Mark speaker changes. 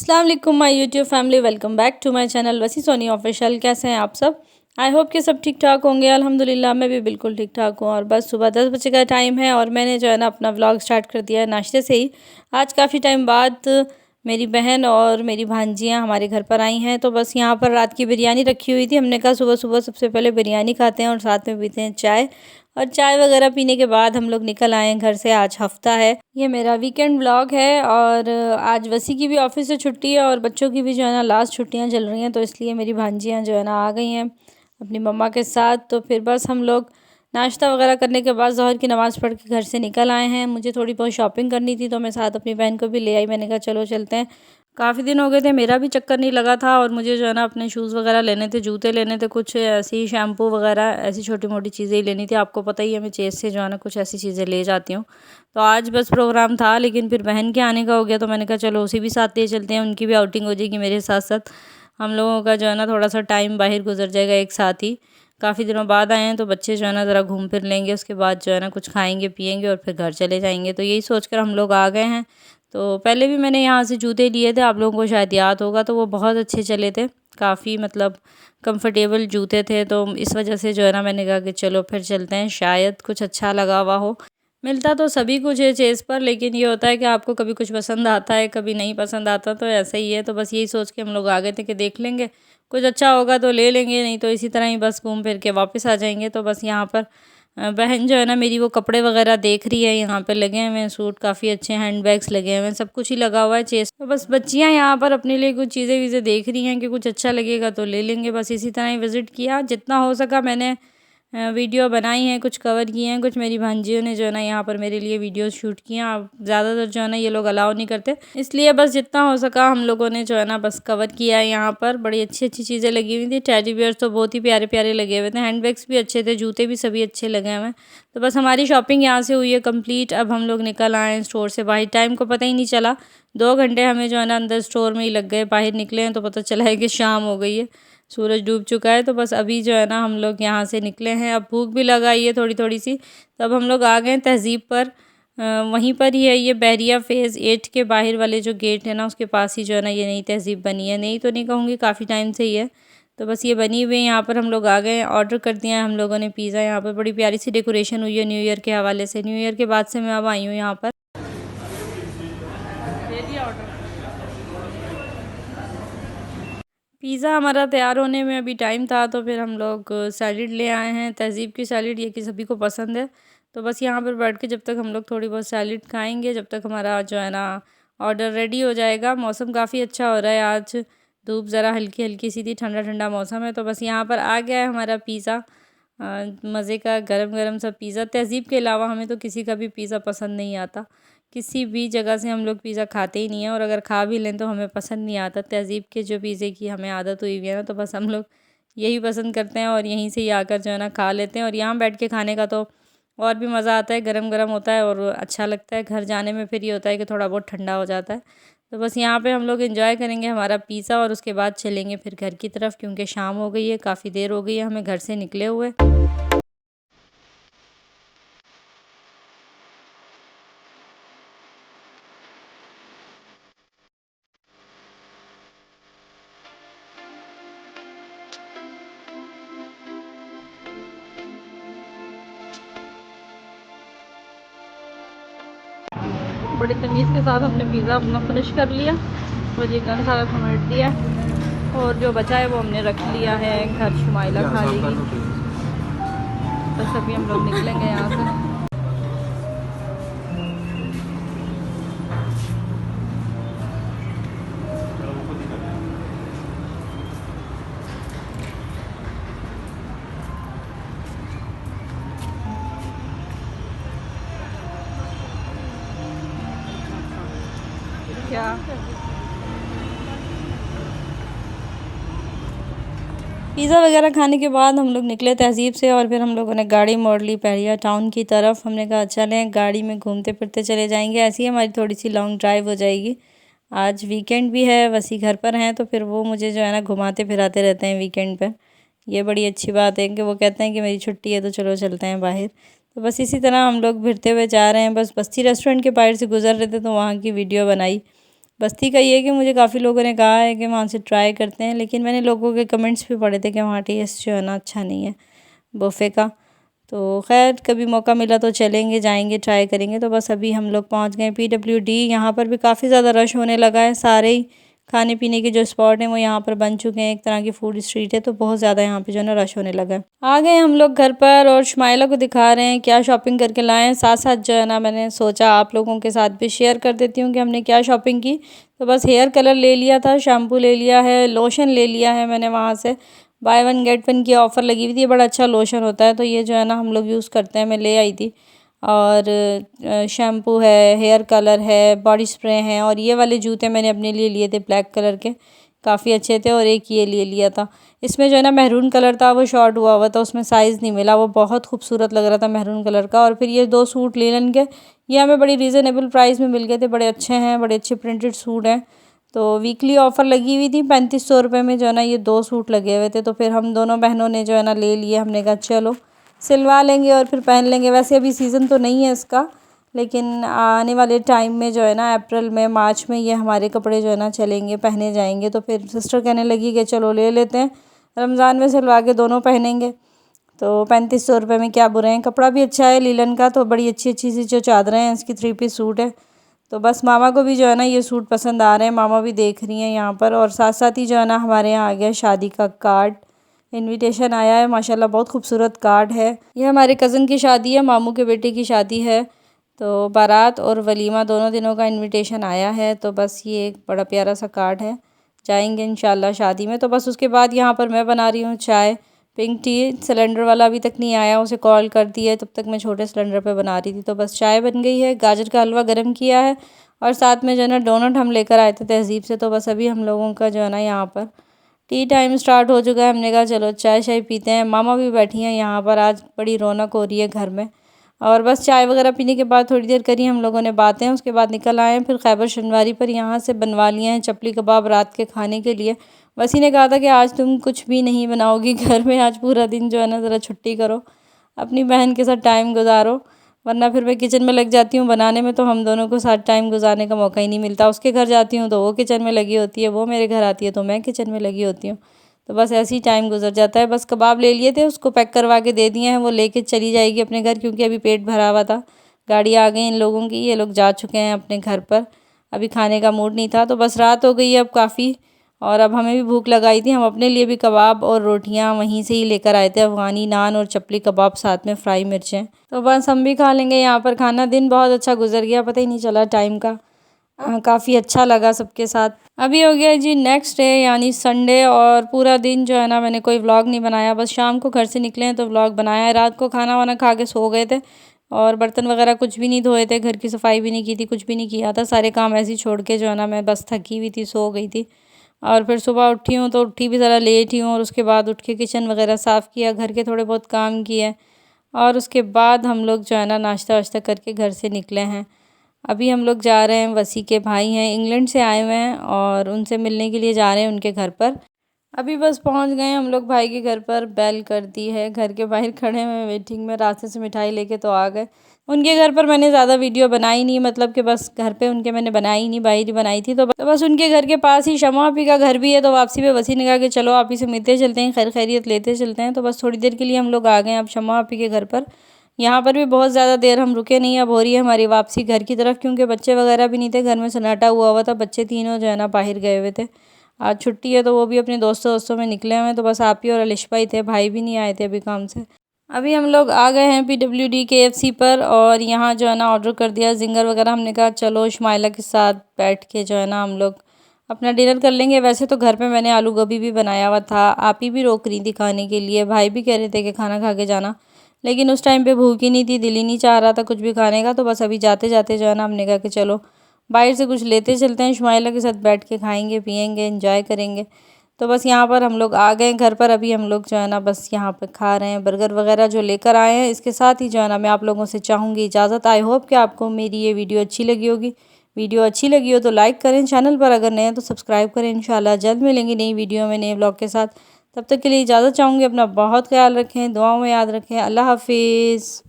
Speaker 1: अस्सलाम वालेकुम my YouTube family, welcome back to my channel Wasi Soni official. कैसे हैं आप सब? आई होप कि सब ठीक ठाक होंगे। अल्हम्दुलिल्लाह मैं भी बिल्कुल ठीक ठाक हूँ। और बस सुबह 10 बजे का टाइम है और मैंने जो है ना अपना व्लॉग स्टार्ट कर दिया है नाश्ते से ही। आज काफ़ी टाइम बाद मेरी बहन और मेरी भांजियाँ हमारे घर पर आई हैं, तो बस यहाँ पर रात की बिरयानी रखी हुई थी। हमने कहा सुबह सुबह सबसे पहले बिरयानी खाते हैं और साथ में पीते हैं चाय। और चाय वगैरह पीने के बाद हम लोग निकल आए हैं घर से। आज हफ्ता है, ये मेरा वीकेंड व्लॉग है। और आज वसी की भी ऑफिस से छुट्टी है और बच्चों की भी जो है ना लास्ट छुट्टियां चल रही हैं, तो इसलिए मेरी भांजियां जो है ना आ गई हैं अपनी मम्मा के साथ। तो फिर बस हम लोग नाश्ता वगैरह करने के बाद ज़ोहर की नमाज़ पढ़ के घर से निकल आए हैं। मुझे थोड़ी बहुत शॉपिंग करनी थी, तो मैं साथ अपनी बहन को भी ले आई। मैंने कहा चलो चलते हैं, काफ़ी दिन हो गए थे, मेरा भी चक्कर नहीं लगा था। और मुझे जो है ना अपने शूज़ वगैरह लेने थे, जूते लेने थे, कुछ ऐसे ही शैम्पू वगैरह ऐसी छोटी मोटी चीज़ें ही लेनी थी। आपको पता ही है मैं चेस से जो है ना कुछ ऐसी चीज़ें ले जाती हूँ। तो आज बस प्रोग्राम था, लेकिन फिर बहन के आने का हो गया, तो मैंने कहा चलो उसी भी साथ ले चलते हैं, उनकी भी आउटिंग हो जाएगी मेरे साथ साथ। हम लोगों का जो है ना थोड़ा सा टाइम बाहर गुजर जाएगा एक साथ ही। काफ़ी दिनों बाद आए हैं, तो बच्चे जो है ना ज़रा घूम फिर लेंगे, उसके बाद जो है ना कुछ खाएंगे पिएंगे और फिर घर चले जाएंगे। तो यही सोचकर हम लोग आ गए हैं। तो पहले भी मैंने यहाँ से जूते लिए थे, आप लोगों को शायद याद होगा, तो वो बहुत अच्छे चले थे, काफ़ी मतलब कंफर्टेबल जूते थे। तो इस वजह से जो है ना मैंने कहा कि चलो फिर चलते हैं, शायद कुछ अच्छा लगा हुआ हो। मिलता तो सभी कुछ है चेज़ पर, लेकिन ये होता है कि आपको कभी कुछ पसंद आता है, कभी नहीं पसंद आता, तो ऐसा ही है। तो बस यही सोच के हम लोग आ गए थे कि देख लेंगे, कुछ अच्छा होगा तो ले लेंगे, नहीं तो इसी तरह ही बस घूम फिर के वापस आ जाएंगे। तो बस यहाँ पर बहन जो है ना मेरी वो कपड़े वगैरह देख रही है, यहाँ पे लगे हुए हैं सूट, काफ़ी अच्छे हैंड बैग्स लगे हुए हैं, सब कुछ ही लगा हुआ है चेस। तो बस बच्चियाँ यहाँ पर अपने लिए कुछ चीज़ें वीज़ें देख रही हैं कि कुछ अच्छा लगेगा तो ले लेंगे। बस इसी तरह ही विज़िट किया, जितना हो सका मैंने वीडियो बनाई हैं, कुछ कवर किए हैं, कुछ मेरी भांजियों ने जो है ना यहाँ पर मेरे लिए वीडियोस शूट किए हैं। अब ज़्यादातर जो है ना ये लोग अलाउ नहीं करते, इसलिए बस जितना हो सका हम लोगों ने जो है ना बस कवर किया है। यहाँ पर बड़ी अच्छी अच्छी चीज़ें लगी हुई थी, टेडी बियर्स तो बहुत ही प्यारे प्यारे लगे हुए थे, हैंड बैग्स भी अच्छे थे, जूते भी सभी अच्छे लगे हुए हैं। तो बस हमारी शॉपिंग यहाँ से हुई है कम्प्लीट। अब हम लोग निकल आए हैं स्टोर से बाहर, टाइम को पता ही नहीं चला, 2 घंटे हमें जो है ना अंदर स्टोर में ही लग गए। बाहर निकले हैं तो पता चला है कि शाम हो गई है, सूरज डूब चुका है। तो बस अभी जो है ना हम लोग यहाँ से निकले हैं, अब भूख भी लगाई है थोड़ी थोड़ी सी। तो अब हम लोग आ गए हैं तहज़ीब पर, वहीं पर ही है ये बहरिया फ़ेज़ 8 के बाहर वाले जो गेट है ना उसके पास ही जो है ना ये नई तहज़ीब बनी है। नई तो नहीं कहूँगी, काफ़ी टाइम से ही है। तो बस ये बनी हुई है, यहाँ पर हम लोग आ गए हैं। ऑर्डर कर दिया है हम लोगों ने पिज़्ज़ा। यहाँ पर बड़ी प्यारी सी डेकोरेशन हुई है न्यू ईयर के हवाले से। न्यू ईयर के बाद से मैं अब आई हूँ यहाँ पर। दे दिया ऑर्डर। पिज़्ज़ा हमारा तैयार होने में अभी टाइम था, तो फिर हम लोग सैलड ले आए हैं, तहज़ीब की सैलड, ये कि सभी को पसंद है। तो बस यहाँ पर बैठ के जब तक हम लोग थोड़ी बहुत सैलड खाएंगे, जब तक हमारा जो है ना ऑर्डर रेडी हो जाएगा। मौसम काफ़ी अच्छा हो रहा है आज, धूप ज़रा हल्की हल्की सी थी, ठंडा ठंडा मौसम है। तो बस यहाँ पर आ गया है हमारा पिज़्ज़ा, मज़े का गरम गरम सा पिज़्ज़ा। तहज़ीब के अलावा हमें तो किसी का भी पिज़्ज़ा पसंद नहीं आता, किसी भी जगह से हम लोग पिज़्ज़ा खाते ही नहीं हैं, और अगर खा भी लें तो हमें पसंद नहीं आता। तहज़ीब के जो पिज़्ज़े की हमें आदत हुई हुई है ना, तो बस हम लोग यही पसंद करते हैं और यहीं से ही आकर जो है ना खा लेते हैं। और यहाँ बैठ के खाने का तो और भी मज़ा आता है, गरम गरम होता है और अच्छा लगता है। घर जाने में फिर ये होता है कि थोड़ा बहुत ठंडा हो जाता है। तो बस यहाँ पे हम लोग एंजॉय करेंगे हमारा पिज़्ज़ा और उसके बाद चलेंगे फिर घर की तरफ, क्योंकि शाम हो गई है, काफ़ी देर हो गई है हमें घर से निकले हुए। बड़ी तमीज़ के साथ हमने पिज़्ज़ा अपना फिनिश कर लिया और ये गन सारा समेट दिया, और जो बचा है वो हमने रख लिया है घर, शुमाइला खा लेगी। बस अभी हम लोग निकलेंगे यहाँ से। क्या पिज़्ज़ा वगैरह खाने के बाद हम लोग निकले तहज़ीब से, और फिर हम लोगों ने गाड़ी मोड़ ली बहरिया टाउन की तरफ। हमने कहा चलें गाड़ी में घूमते फिरते चले जाएंगे, ऐसी हमारी थोड़ी सी लॉन्ग ड्राइव हो जाएगी। आज वीकेंड भी है, वसी घर पर हैं, तो फिर वो मुझे जो है ना घुमाते फिराते रहते हैं वीकेंड पर। ये बड़ी अच्छी बात है कि वो कहते हैं कि मेरी छुट्टी है तो चलो चलते हैं बाहर। तो बस इसी तरह हम लोग फिरते हुए जा रहे हैं। बस बस्ती रेस्टोरेंट के बाहर से गुजर रहे थे तो वहाँ की वीडियो बनाई। बस्ती का ये है कि मुझे काफ़ी लोगों ने कहा है कि वहाँ से ट्राई करते हैं, लेकिन मैंने लोगों के कमेंट्स भी पढ़े थे कि वहाँ टेस्ट जो है ना अच्छा नहीं है बुफ़े का। तो खैर कभी मौका मिला तो चलेंगे, जाएंगे, ट्राई करेंगे। तो बस अभी हम लोग पहुँच गए PWD। यहाँ पर भी काफ़ी ज़्यादा रश होने लगा है। सारे ही खाने पीने के जो स्पॉट हैं वो यहाँ पर बन चुके हैं, एक तरह की फूड स्ट्रीट है, तो बहुत ज़्यादा यहाँ पे जो है ना रश होने लगा है। आ गए हम लोग घर पर और शुमाइला को दिखा रहे हैं क्या शॉपिंग करके लाए हैं। साथ साथ जो है ना मैंने सोचा आप लोगों के साथ भी शेयर कर देती हूँ कि हमने क्या शॉपिंग की। तो बस हेयर कलर ले लिया था, शैम्पू ले लिया है, लोशन ले लिया है मैंने वहाँ से। बाय वन गेट वन की ऑफ़र लगी हुई थी, बड़ा अच्छा लोशन होता है, तो ये जो है ना हम लोग यूज़ करते हैं, मैं ले आई थी। और शैम्पू है, हेयर कलर है, बॉडी स्प्रे है, और ये वाले जूते मैंने अपने लिए लिए थे ब्लैक कलर के, काफ़ी अच्छे थे। और एक ये ले लिया था, इसमें जो है ना मैरून कलर था, वो शॉर्ट हुआ हुआ था, उसमें साइज़ नहीं मिला, वो बहुत खूबसूरत लग रहा था मैरून कलर का। और फिर ये 2 सूट लिनन के, ये हमें बड़ी रीज़नेबल प्राइस में मिल गए थे, बड़े अच्छे हैं, बड़े अच्छे प्रिंटेड सूट हैं। तो वीकली ऑफ़र लगी हुई थी, 3500 रुपये में जो है ना ये 2 सूट लगे हुए थे। तो फिर हम दोनों बहनों ने जो है ना ले लिए, हमने कहा चलो सिलवा लेंगे और फिर पहन लेंगे। वैसे अभी सीज़न तो नहीं है इसका, लेकिन आने वाले टाइम में जो है ना अप्रैल में, मार्च में ये हमारे कपड़े जो है ना चलेंगे, पहने जाएंगे। तो फिर सिस्टर कहने लगी कि चलो ले लेते हैं, रमज़ान में सिलवा के दोनों पहनेंगे। तो 3500 रुपये में क्या बुरे हैं, कपड़ा भी अच्छा है लीलन का, तो बड़ी अच्छी अच्छी सी जो चादरें हैं, इसकी 3 पीस सूट है। तो बस मामा को भी जो है ना ये सूट पसंद आ रहे हैं, मामा भी देख रही हैं यहाँ पर। और साथ साथ ही जो है ना हमारे यहाँ आ गया शादी का कार्ड, इनविटेशन आया है, माशाल्लाह बहुत खूबसूरत कार्ड है। ये हमारे कज़न की शादी है, मामू के बेटे की शादी है, तो बारात और वलीमा दोनों दिनों का इनविटेशन आया है। तो बस ये एक बड़ा प्यारा सा कार्ड है, जाएंगे इंशाल्लाह शादी में। तो बस उसके बाद यहाँ पर मैं बना रही हूँ चाय, पिंक टी। सिलेंडर वाला अभी तक नहीं आया, उसे कॉल कर दी है, तब तक मैं छोटे सिलेंडर पे बना रही थी। तो बस चाय बन गई है, गाजर का हलवा गर्म किया है, और साथ में जो है ना डोनट हम लेकर आए थे तहज़ीब से। तो बस अभी हम लोगों का जो है ना यहाँ पर टी टाइम स्टार्ट हो चुका है। हमने कहा चलो चाय शाय पीते हैं। मामा भी बैठी हैं यहाँ पर, आज बड़ी रौनक हो रही है घर में। और बस चाय वगैरह पीने के बाद थोड़ी देर करी हम लोगों ने बातें, उसके बाद निकल आए हैं फिर खैबर शनवारी पर। यहाँ से बनवा लिए हैं चपली कबाब रात के खाने के लिए। वसी ने कहा था कि आज तुम कुछ भी नहीं बनाओगी घर में, आज पूरा दिन जो है ना ज़रा छुट्टी करो, अपनी बहन के साथ टाइम गुजारो, वरना फिर मैं किचन में लग जाती हूँ बनाने में, तो हम दोनों को साथ टाइम गुजारने का मौका ही नहीं मिलता। उसके घर जाती हूँ तो वो किचन में लगी होती है, वो मेरे घर आती है तो मैं किचन में लगी होती हूँ। तो बस ऐसे ही टाइम गुजर जाता है। बस कबाब ले लिए थे, उसको पैक करवा के दे दिए हैं, वो लेके चली जाएगी अपने घर, क्योंकि अभी पेट भरा हुआ था। गाड़ी आ गई इन लोगों की, ये लोग जा चुके हैं अपने घर पर, अभी खाने का मूड नहीं था। तो बस रात हो गई है अब काफ़ी, और अब हमें भी भूख लगाई थी। हम अपने लिए भी कबाब और रोटियां वहीं से ही लेकर आए थे, अफ़गानी नान और चपली कबाब, साथ में फ्राई मिर्चें। तो बस हम भी खा लेंगे यहाँ पर खाना। दिन बहुत अच्छा गुजर गया, पता ही नहीं चला टाइम का, काफ़ी अच्छा लगा सबके साथ। अभी हो गया जी नेक्स्ट डे यानी संडे, और पूरा दिन जो है ना मैंने कोई व्लॉग नहीं बनाया, बस शाम को घर से निकले हैं तो व्लॉग बनाया है। रात को खाना वाना खा के सो गए थे, और बर्तन वगैरह कुछ भी नहीं धोए थे, घर की सफाई भी नहीं की थी, कुछ भी नहीं किया था, सारे काम ऐसे ही छोड़ के जो है ना मैं बस थकी हुई थी, सो गई थी। और फिर सुबह उठी हूँ तो उठी भी ज़रा लेट ही हूँ, और उसके बाद उठ के किचन वगैरह साफ़ किया, घर के थोड़े बहुत काम किए, और उसके बाद हम लोग जो है ना नाश्ता वाश्ता करके घर से निकले हैं। अभी हम लोग जा रहे हैं, वसी के भाई हैं इंग्लैंड से आए हुए हैं, और उनसे मिलने के लिए जा रहे हैं उनके घर पर। अभी बस पहुंच गए हम लोग भाई के घर पर, बेल कर दी है, घर के बाहर खड़े हुए वेटिंग में, रास्ते से मिठाई लेके तो आ गए। उनके घर पर मैंने ज़्यादा वीडियो बनाई नहीं, मतलब कि बस घर पे उनके मैंने बनाई नहीं, बाहर ही बनाई थी। तो बस उनके घर के पास ही शमा आपी का घर भी है, तो वापसी पे वसी ने कहा कि चलो आप ही से मिलते चलते हैं, खैर खैरियत लेते चलते हैं। तो बस थोड़ी देर के लिए हम लोग आ गए अब शमा आपी के घर पर। यहाँ पर भी बहुत ज़्यादा देर हम रुके नहीं, अब हो रही है हमारी वापसी घर की तरफ, क्योंकि बच्चे वगैरह भी नहीं थे घर में, सन्नाटा हुआ था, बच्चे तीनों जो है ना बाहर गए हुए थे। आज छुट्टी है तो वो भी अपने दोस्तों में निकले हुए हैं। तो बस आप ही और अलिशा ही थे, भाई भी नहीं आए थे अभी काम से। अभी हम लोग आ गए हैं PWD KFC पर, और यहाँ जो है ना ऑर्डर कर दिया जिंगर वगैरह। हमने कहा चलो शुमाइला के साथ बैठ के जो है ना हम लोग अपना डिनर कर लेंगे। वैसे तो घर पे मैंने आलू गोभी भी बनाया हुआ था, आप ही भी रोक रही थी खाने के लिए, भाई भी कह रहे थे कि खाना खा के जाना, लेकिन उस टाइम पे भूख ही नहीं थी, दिल ही नहीं चाह रहा था कुछ भी खाने का। तो बस अभी जाते जाते जो है ना हमने कहा कि चलो बाहर से कुछ लेते चलते हैं, शुमाइला के साथ बैठ के खाएंगे पियेंगे एंजॉय करेंगे। तो बस यहाँ पर हम लोग आ गए घर पर। अभी हम लोग जो है ना बस यहाँ पर खा रहे हैं बर्गर वगैरह जो लेकर आए हैं। इसके साथ ही जो है ना मैं आप लोगों से चाहूँगी इजाज़त। आई होप कि आपको मेरी ये वीडियो अच्छी लगी होगी। वीडियो अच्छी लगी हो तो लाइक करें, चैनल पर अगर नए हैं तो सब्सक्राइब करें। इंशाल्लाह जल्द मिलेंगे नई वीडियो में नए ब्लॉग के साथ। तब तक के लिए इजाज़त चाहूँगी। अपना बहुत ख्याल रखें, दुआओं में याद रखें। अल्लाह हाफिज़।